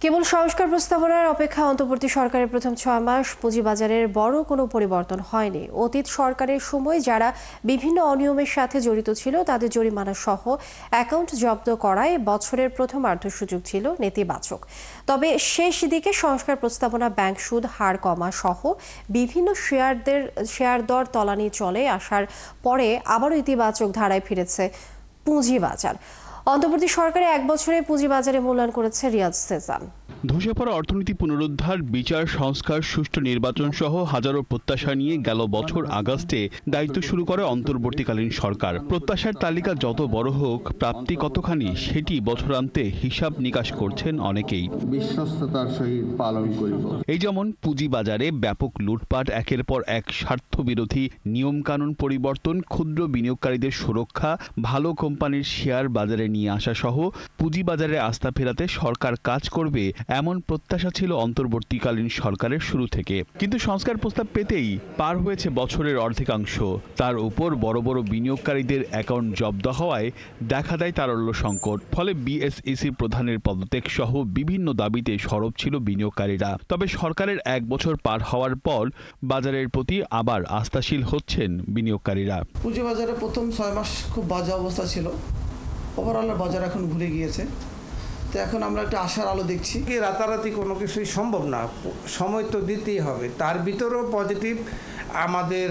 কেবল সংস্কার প্রস্তাবনার অপেক্ষা। অন্তর্বর্তী সরকারের প্রথম 6 মাস পুঁজিবাজারের বড় কোনো পরিবর্তন হয়নি। অতীত সরকারের সময় যারা বিভিন্ন অনিয়মের সাথে জড়িত ছিল তাদের জরিমানা সহ অ্যাকাউন্ট জব্দ করায় বছরের প্রথমার্ধ সুযোগ ছিল নেতিবাচক। তবে শেষ দিকে সংস্কার প্রস্তাবনা ব্যাংক সুদ হার কমা সহ বিভিন্ন শেয়ার দর তলানি চলে আসার পরে আবারও ইতিবাচক ধারায় ফিরেছে পুঁজিবাজার। অন্তর্বর্তী সরকারে 1 বছরে পুঁজিবাজারে মূল্যায়ন করেছে রিয়াজ সেজান। ধসে পড়া অর্থনীতি পুনরুদ্ধার, বিচার সংস্কার, সুষ্ঠু নির্বাচন সহ হাজারো প্রত্যাশা নিয়ে গেল বছর আগস্টে দায়িত্ব শুরু করে অন্তর্বর্তীকালীন সরকার। প্রত্যাশার তালিকা যত বড় হোক, প্রাপ্তি কতখানি সেটি বছরান্তে হিসাব নিকাশ করছেন অনেকেই। বিশ্বস্ততার সহিত পালন করিব। এই যেমন পুঁজিবাজারে ব্যাপক লুটপাট, একের পর এক স্বার্থবিরোধী নিয়মকানুন পরিবর্তন, ক্ষুদ্র বিনিয়োগকারীদের সুরক্ষা, ভালো কোম্পানির শেয়ার বাজারে নিয়ে আসা সহ পুঁজিবাজারে আস্থা ফেরাতে সরকার কাজ করবে এমন প্রত্যাশা ছিল অন্তর্বর্তীকালীন সরকারের শুরু থেকে। কিন্তু সংস্কার প্রস্তাব পেতেই পার হয়েছে বছরের অর্ধেকাংশ। তার উপর বড় বড় বিনিয়োগকারীদের অ্যাকাউন্ট জব্দ হওয়ায় দেখা দেয় তারল্য সংকট। ফলে বিএসইসির প্রধানের পদত্যাগ সহ বিভিন্ন দাবিতে সরব ছিল বিনিয়োগকারীরা। তবে সরকারের 1 বছর পার হওয়ার পর বাজারের প্রতি আবার আস্থাশীল হচ্ছেন বিনিয়োগকারীরা। পুঁজিবাজারে প্রথম 6 মাস খুব বাজে অবস্থা ছিল। ওভারঅল বাজার এখন ভুলে গিয়েছে। তো এখন আমরা একটা আশার আলো দেখছি। রাতারাতি কোনো কিছুই সম্ভব না, সময় তো দিতেই হবে। তার ভিতরেও পজিটিভ আমাদের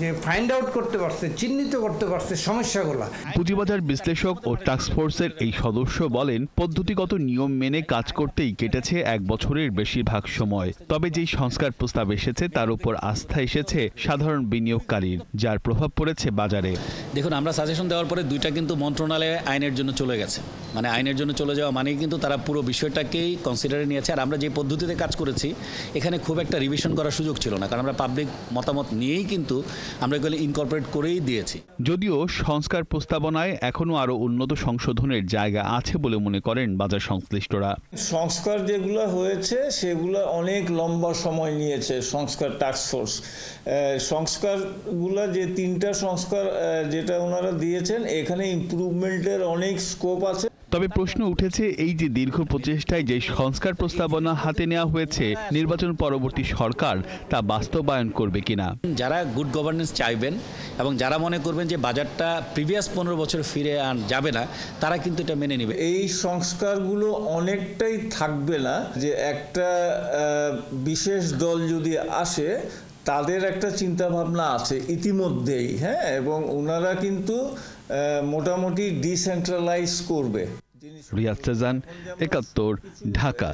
যে ফাইন্ড আউট করতে পারছে, চিহ্নিত করতে পারছে সমস্যাগুলো। পুঁজিবাজার বিশ্লেষক ও টাস্কফোর্সের এই সদস্য বলেন, পদ্ধতিগত নিয়ম মেনে কাজ করতেই কেটেছে 1 বছরের বেশিরভাগ সময়। তবে যেই সংস্কার প্রস্তাব এসেছে তার উপর আস্থা এসেছে সাধারণ বিনিয়োগকারীর, যার প্রভাব পড়েছে বাজারে। দেখুন, আমরা সাজেশন দেওয়ার পরে 2টা কিন্তু মন্ত্রণালয়ে আইনের জন্য চলে গেছে। মানে আইনের জন্য চলে যাওয়া মানে কিন্তু তারা পুরো বিষয়টাকেই কনসিডারে নিয়েছে। আর আমরা যে পদ্ধতিতে কাজ করেছি এখানে খুব একটা রিভিশন করার সুযোগ ছিল না, কারণ আমরা পাবলিক মতামত নিয়েই কিন্তু আমরা এগুলো ইনকর্পোরেট করেই দিয়েছি। যদিও সংস্কার প্রস্তাবনায় এখনো আরো উন্নত সংশোধনের জায়গা আছে বলে মনে করেন বাজার সংশ্লিষ্টরা। সংস্কার যেগুলো হয়েছে সেগুলো অনেক লম্বা সময় নিয়েছে। সংস্কার টাস্কফোর্স সংস্কারগুলো যে 3টা সংস্কার যেটা ওনারা দিয়েছেন, এখানে ইমপ্রুভমেন্টের অনেক স্কোপ আছে। তবে প্রশ্ন উঠেছে, এই যে দীর্ঘ প্রচেষ্টায় যে সংস্কার প্রস্তাবনা হাতে নেওয়া হয়েছে, নির্বাচন পরবর্তী সরকার তা বাস্তবায়ন করবে কিনা। যারা গুড গভর্নেন্স চাইবেন এবং যারা মনে করবেন যে বাজারটা প্রিভিয়াস 15 বছর ফিরে যাবে না, তারা কিন্তু এটা মেনে নেবে। এই সংস্কারগুলো অনেকটাই থাকবে না, যে একটা বিশেষ দল যদি আসে তাদের একটা চিন্তা ভাবনা আছে ইতিমধ্যেই, হ্যাঁ, এবং ওনারা কিন্তু মোটামুটি ডিসেন্ট্রালাইজ করবে। রিয়াজ সেজান, 71, ঢাকা।